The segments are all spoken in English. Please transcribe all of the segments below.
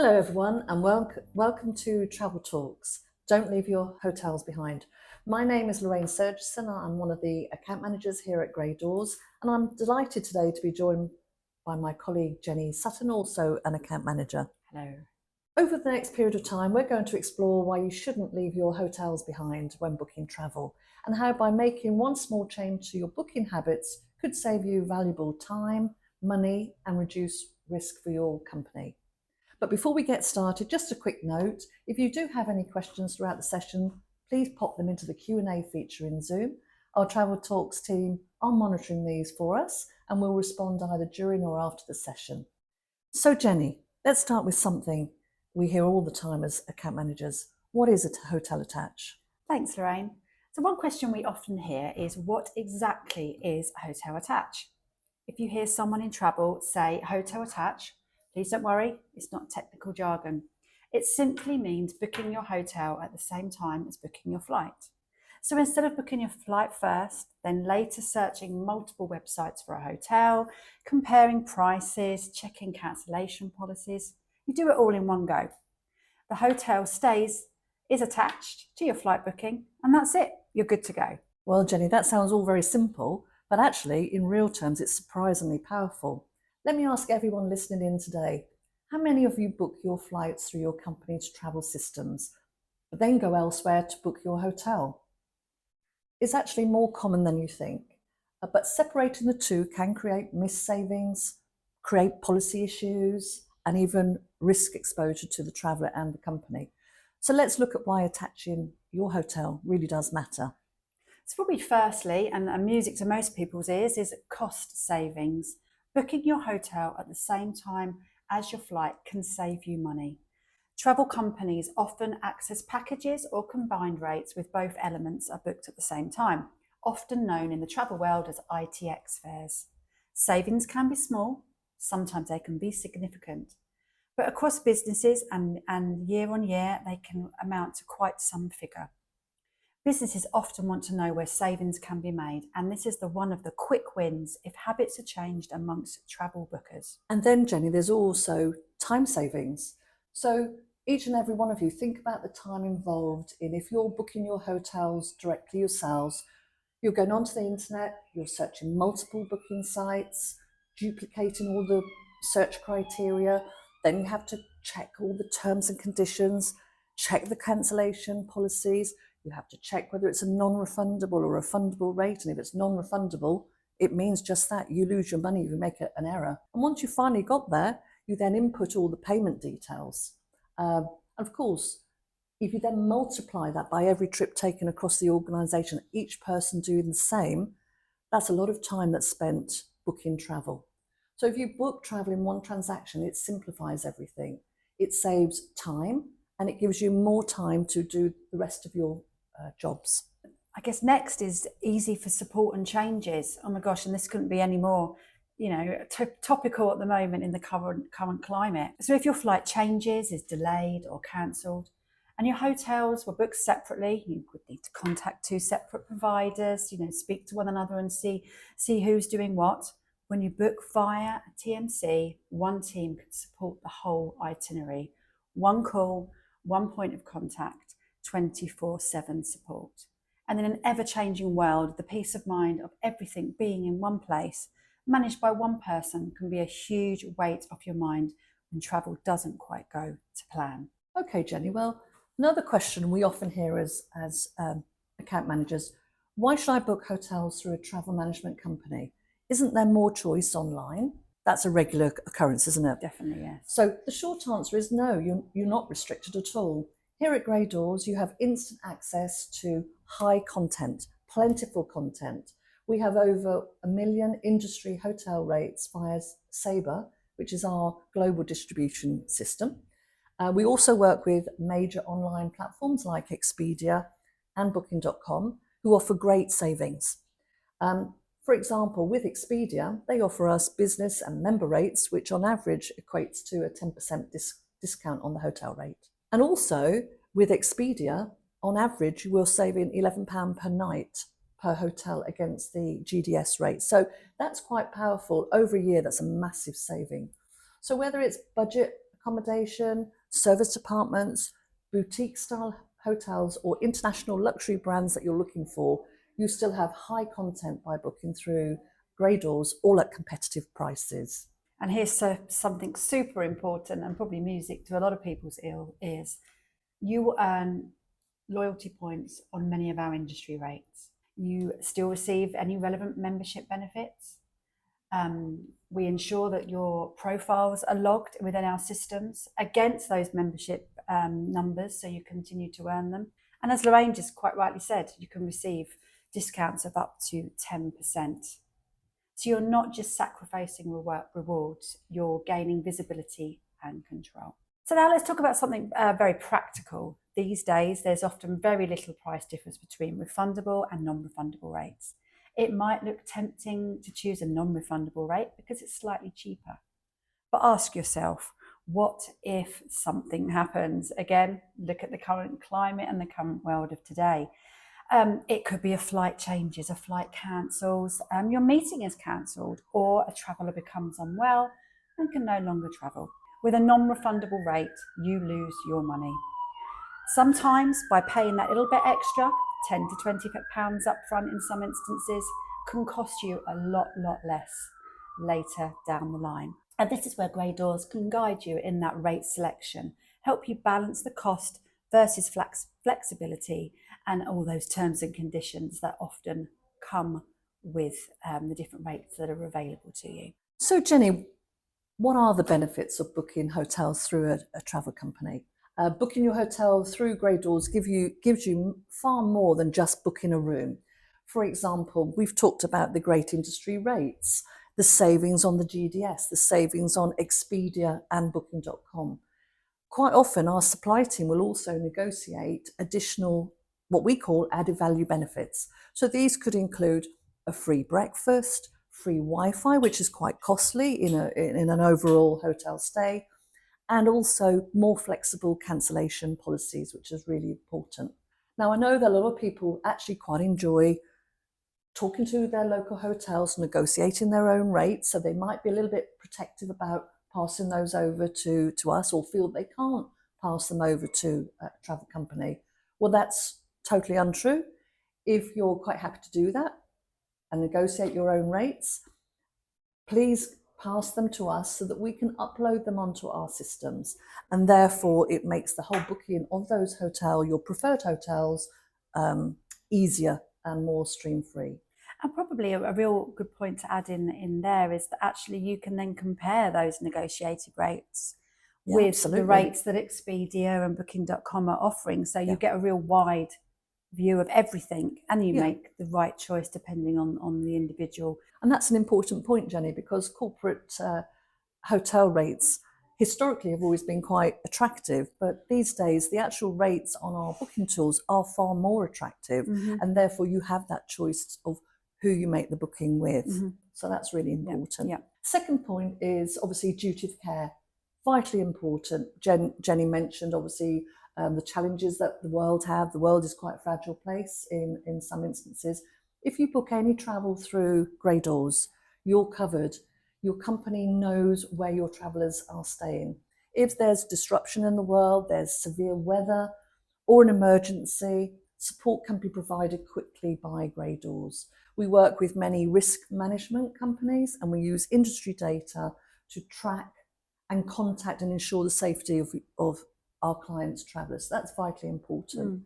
Hello, everyone, and welcome to Travel Talks. Don't leave your hotels behind. My name is Lorraine Sergison. I'm one of the account managers here at Dawes, and I'm delighted today to be joined by my colleague Jenny Sutton, also an account manager. Hello. Over the next period of time, we're going to explore why you shouldn't leave your hotels behind when booking travel, and how by making one small change to your booking habits could save you valuable time, money, and reduce risk for your company. But before we get started, just a quick note, if you do have any questions throughout the session, please pop them into the Q&A feature in Zoom. Our Travel Talks team are monitoring these for us and will respond either during or after the session. So Jenny, let's start with something we hear all the time as account managers. What is a hotel attach? Thanks, Lorraine. So one question we often hear is, what exactly is a hotel attach? If you hear someone in travel say hotel attach, please don't worry, it's not technical jargon. It simply means booking your hotel at the same time as booking your flight. So instead of booking your flight first, then later searching multiple websites for a hotel, comparing prices, checking cancellation policies, you do it all in one go. The hotel is attached to your flight booking, and that's it. You're good to go. Well, Jenny, that sounds all very simple, but actually, in real terms, it's surprisingly powerful. Let me ask everyone listening in today, how many of you book your flights through your company's travel systems, but then go elsewhere to book your hotel? It's actually more common than you think, but separating the two can create missed savings, create policy issues, and even risk exposure to the traveller and the company. So let's look at why attaching your hotel really does matter. So probably firstly, and music to most people's ears, is cost savings. Booking your hotel at the same time as your flight can save you money. Travel companies often access packages or combined rates with both elements are booked at the same time, often known in the travel world as ITX fares. Savings can be small, sometimes they can be significant, but across businesses and year on year, they can amount to quite some figure. Businesses often want to know where savings can be made, and this is one of the quick wins if habits are changed amongst travel bookers. And then, Jenny, there's also time savings. So each and every one of you, think about the time involved in if you're booking your hotels directly yourselves, you're going onto the internet, you're searching multiple booking sites, duplicating all the search criteria, then you have to check all the terms and conditions, check the cancellation policies, you have to check whether it's a non-refundable or refundable rate, and if it's non-refundable, it means just that, you lose your money if you make an error. And once you finally got there, you then input all the payment details. And of course, if you then multiply that by every trip taken across the organisation, each person doing the same, that's a lot of time that's spent booking travel. So if you book travel in one transaction, it simplifies everything. It saves time and it gives you more time to do the rest of your jobs. I guess next is easy for support and changes. Oh my gosh, and this couldn't be any more, topical at the moment in the current climate. So if your flight changes, is delayed or cancelled, and your hotels were booked separately, you would need to contact two separate providers, speak to one another and see who's doing what. When you book via a TMC, one team can support the whole itinerary. One call, one point of contact, 24/7 support. And in an ever-changing world, the peace of mind of everything being in one place, managed by one person, can be a huge weight off your mind when travel doesn't quite go to plan. Okay, Jenny, well, another question we often hear as account managers, why should I book hotels through a travel management company? Isn't there more choice online? That's a regular occurrence, isn't it? Definitely, yes. So the short answer is no, you're not restricted at all. Here at Dawes, you have instant access to high content, plentiful content. We have over 1 million industry hotel rates via Sabre, which is our global distribution system. We also work with major online platforms like Expedia and Booking.com, who offer great savings. For example, with Expedia, they offer us business and member rates, which on average equates to a 10% discount on the hotel rate. And also with Expedia, on average, you will save in £11 per night per hotel against the GDS rate. So that's quite powerful. Over a year, that's a massive saving. So whether it's budget accommodation, service apartments, boutique-style hotels, or international luxury brands that you're looking for, you still have high content by booking through Grey Doors, all at competitive prices. And here's something super important and probably music to a lot of people's ears. You will earn loyalty points on many of our industry rates. You still receive any relevant membership benefits. We ensure that your profiles are logged within our systems against those membership numbers, so you continue to earn them. And as Lorraine just quite rightly said, you can receive discounts of up to 10%. So you're not just sacrificing rewards, you're gaining visibility and control. So now let's talk about something very practical. These days, there's often very little price difference between refundable and non-refundable rates. It might look tempting to choose a non-refundable rate because it's slightly cheaper. But ask yourself, what if something happens? Again, look at the current climate and the current world of today. It could be a flight changes, a flight cancels, your meeting is cancelled, or a traveller becomes unwell and can no longer travel. With a non-refundable rate, you lose your money. Sometimes by paying that little bit extra, 10 to 20 pounds up front in some instances, can cost you a lot less later down the line. And this is where Grey Doors can guide you in that rate selection, help you balance the cost versus flexibility and all those terms and conditions that often come with the different rates that are available to you. So Jenny, what are the benefits of booking hotels through a travel company? Booking your hotel through Grey Doors gives you far more than just booking a room. For example, we've talked about the great industry rates, the savings on the GDS, the savings on Expedia and Booking.com. Quite often, our supply team will also negotiate additional, what we call added value benefits. So these could include a free breakfast, free Wi-Fi, which is quite costly in an overall hotel stay, and also more flexible cancellation policies, which is really important. Now, I know that a lot of people actually quite enjoy talking to their local hotels, negotiating their own rates, so they might be a little bit protective about passing those over to us, or feel they can't pass them over to a travel company. Well, that's totally untrue. If you're quite happy to do that and negotiate your own rates, please pass them to us so that we can upload them onto our systems. And therefore, it makes the whole booking of those your preferred hotels, easier and more stream-free. And probably a real good point to add in there is that actually you can then compare those negotiated rates with absolutely. the rates that Expedia and Booking.com are offering. So you get a real wide view of everything, and you make the right choice depending on the individual. And that's an important point, Jenny, because corporate hotel rates historically have always been quite attractive, but these days the actual rates on our booking tools are far more attractive, and therefore you have that choice of who you make the booking with. So that's really important. Second point is obviously duty of care, vitally important. Jenny mentioned obviously the challenges that the world have. The world is quite a fragile place in some instances. If you book any travel through Grey Doors, you're covered. Your company knows where your travellers are staying. If there's disruption in the world, there's severe weather or an emergency, support can be provided quickly by Grey Doors. We work with many risk management companies, and we use industry data to track and contact and ensure the safety of our clients' travellers. That's vitally important.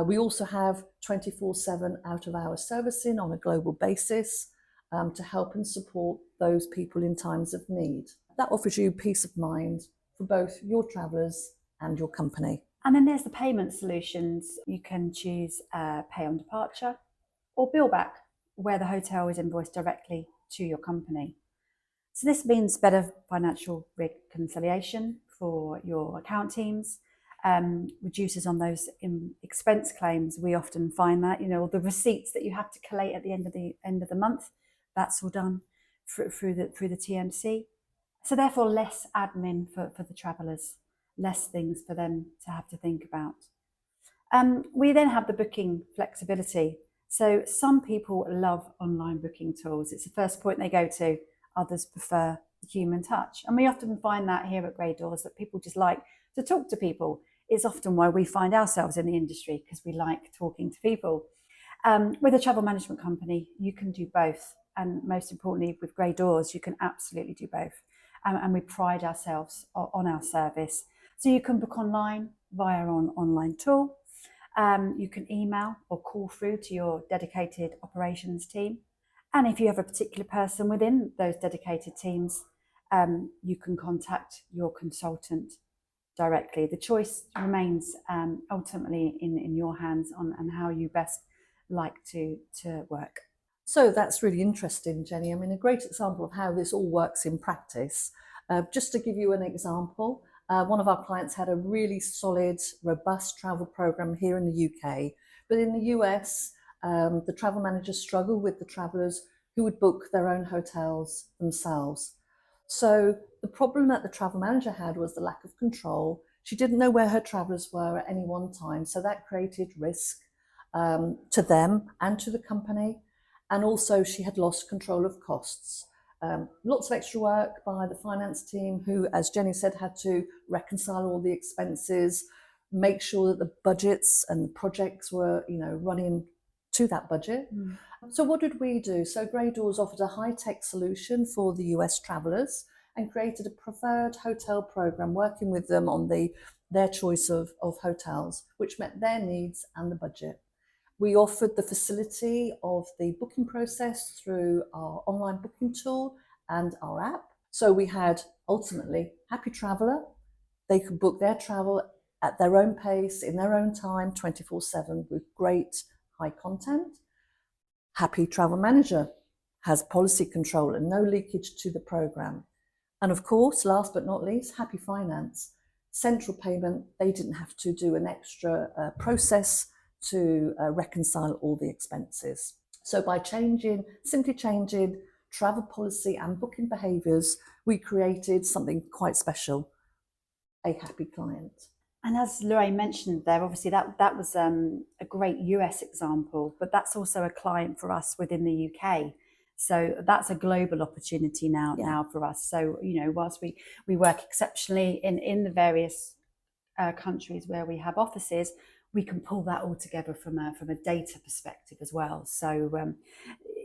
We also have 24/7 out-of-hours servicing on a global basis to help and support those people in times of need. That offers you peace of mind for both your travellers and your company. And then there's the payment solutions. You can choose pay on departure or bill back, where the hotel is invoiced directly to your company. So this means better financial reconciliation for your account teams, reduces on those expense claims. We often find that, the receipts that you have to collate at the end of the month, that's all done through the TMC. So therefore less admin for the travellers, less things for them to have to think about. We then have the booking flexibility. So some people love online booking tools. It's the first point they go to. Others prefer human touch. And we often find that here at Grey Dawes, that people just like to talk to people. It's often why we find ourselves in the industry, because we like talking to people. With a travel management company, you can do both. And most importantly, with Grey Dawes, you can absolutely do both. And we pride ourselves on our service. So you can book online via our online tool. You can email or call through to your dedicated operations team. And if you have a particular person within those dedicated teams, you can contact your consultant directly. The choice remains ultimately in your hands on how you best like to work. So that's really interesting, Jenny. I mean, a great example of how this all works in practice. Just to give you an example, one of our clients had a really solid, robust travel program here in the UK, but in the US, the travel managers struggled with the travellers who would book their own hotels themselves. So the problem that the travel manager had was the lack of control. She didn't know where her travellers were at any one time, so that created risk to them and to the company. And also she had lost control of costs. Lots of extra work by the finance team who, as Jenny said, had to reconcile all the expenses, make sure that the budgets and the projects were, running to that budget. So what did we do? So Grey Dawes offered a high-tech solution for the US travellers and created a preferred hotel program, working with them on their choice of hotels, which met their needs and the budget. We offered the facility of the booking process through our online booking tool and our app. So we had ultimately happy traveller. They could book their travel at their own pace, in their own time, 24/7 with great high content. Happy travel manager has policy control and no leakage to the program. And of course, last but not least, happy finance. Central payment, they didn't have to do an extra process to reconcile all the expenses. So by simply changing travel policy and booking behaviours, we created something quite special, a happy client. And as Lorraine mentioned there, obviously that was a great US example, but that's also a client for us within the UK. So that's a global opportunity now for us. So, whilst we work exceptionally in the various countries where we have offices, we can pull that all together from a data perspective as well. So,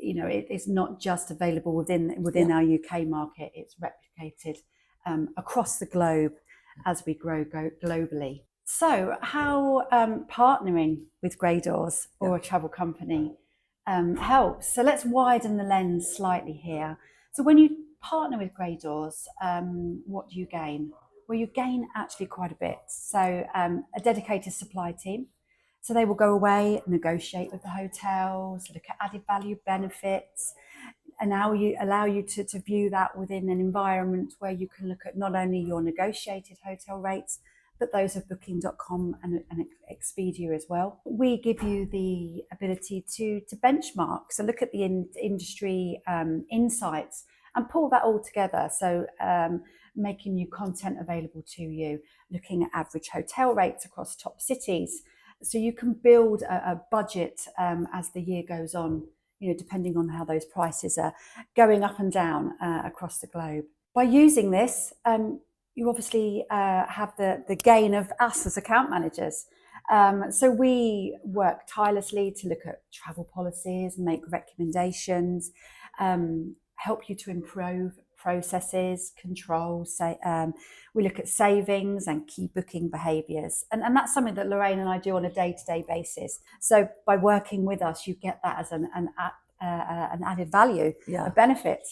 it's not just available within our UK market, it's replicated across the globe as we grow globally. So how partnering with Grey Dawes or a travel company helps. So let's widen the lens slightly here. So when you partner with Grey Dawes, what do you gain? Well, you gain actually quite a bit. So a dedicated supply team. So they will go away, negotiate with the hotels, look at added value benefits, and now allow you to view that within an environment where you can look at not only your negotiated hotel rates, but those of Booking.com and Expedia as well. We give you the ability to benchmark, so look at the industry insights and pull that all together. So making new content available to you, looking at average hotel rates across top cities. So you can build a budget as the year goes on, depending on how those prices are going up and down across the globe. By using this, you obviously have the gain of us as account managers. So we work tirelessly to look at travel policies, make recommendations, help you to improve processes, controls. We look at savings and key booking behaviours. And that's something that Lorraine and I do on a day-to-day basis. So by working with us, you get that as an added value, a benefit.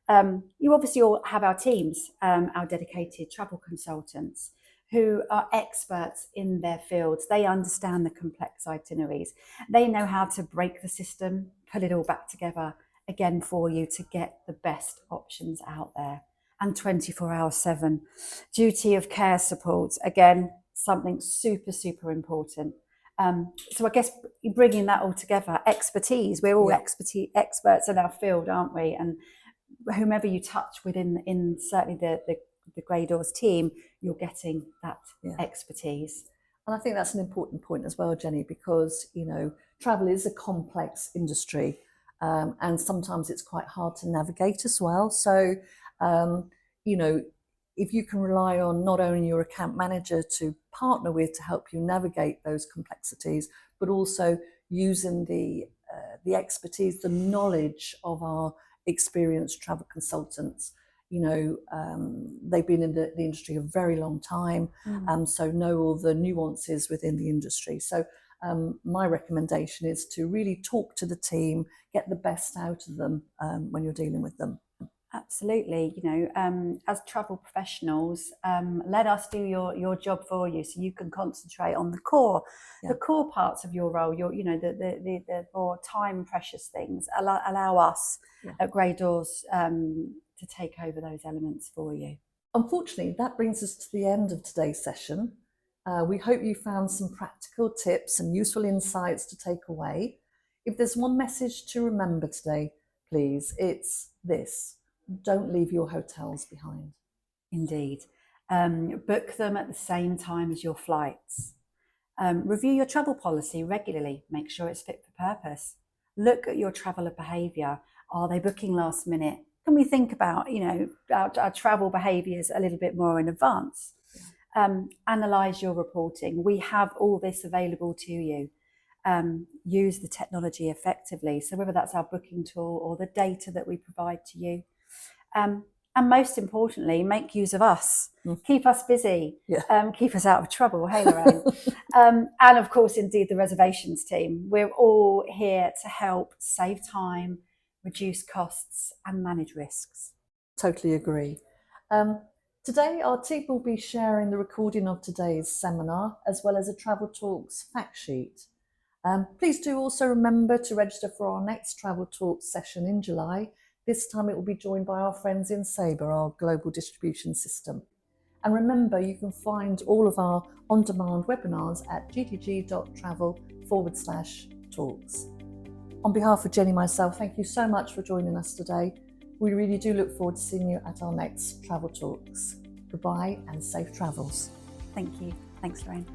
You obviously all have our teams, our dedicated travel consultants, who are experts in their fields. They understand the complex itineraries. They know how to break the system, put it all back together again for you to get the best options out there. And 24/7 duty of care support, again, something super, super important. So I guess bringing that all together, expertise, we're all experts in our field, aren't we? And whomever you touch within certainly the Grey Dawes team, you're getting that expertise. And I think that's an important point as well, Jenny, because, travel is a complex industry. And sometimes it's quite hard to navigate as well. So You know, if you can rely on not only your account manager to partner with to help you navigate those complexities, but also using the expertise, the knowledge of our experienced travel consultants. You know, they've been in the industry a very long time, so know all the nuances within the industry. So my recommendation is to really talk to the team, get the best out of them when you're dealing with them. Absolutely. You know, as travel professionals, let us do your job for you, so you can concentrate on the core parts of your role. You know, the more time precious things. Allow us at Grey Dawes to take over those elements for you. Unfortunately, that brings us to the end of today's session. We hope you found some practical tips and useful insights to take away. If there's one message to remember today, please, it's this: don't leave your hotels behind. Indeed. Book them at the same time as your flights. Review your travel policy regularly. Make sure it's fit for purpose. Look at your traveller behaviour. Are they booking last minute? Can we think about, you know, our travel behaviours a little bit more in advance? Analyse your reporting. We have all this available to you. Use the technology effectively. So whether that's our booking tool or the data that we provide to you. And most importantly, make use of us. Keep us busy. Keep us out of trouble. Hey, Lorraine. And of course, indeed, the reservations team. We're all here to help save time, reduce costs and manage risks. Totally agree. Today, our team will be sharing the recording of today's seminar, as well as a Travel Talks fact sheet. Please do also remember to register for our next Travel Talks session in July. This time it will be joined by our friends in Sabre, our global distribution system. And remember, you can find all of our on-demand webinars at gdg.travel/talks. On behalf of Jenny and myself, thank you so much for joining us today. We really do look forward to seeing you at our next Travel Talks. Goodbye and safe travels. Thank you. Thanks, Lorraine.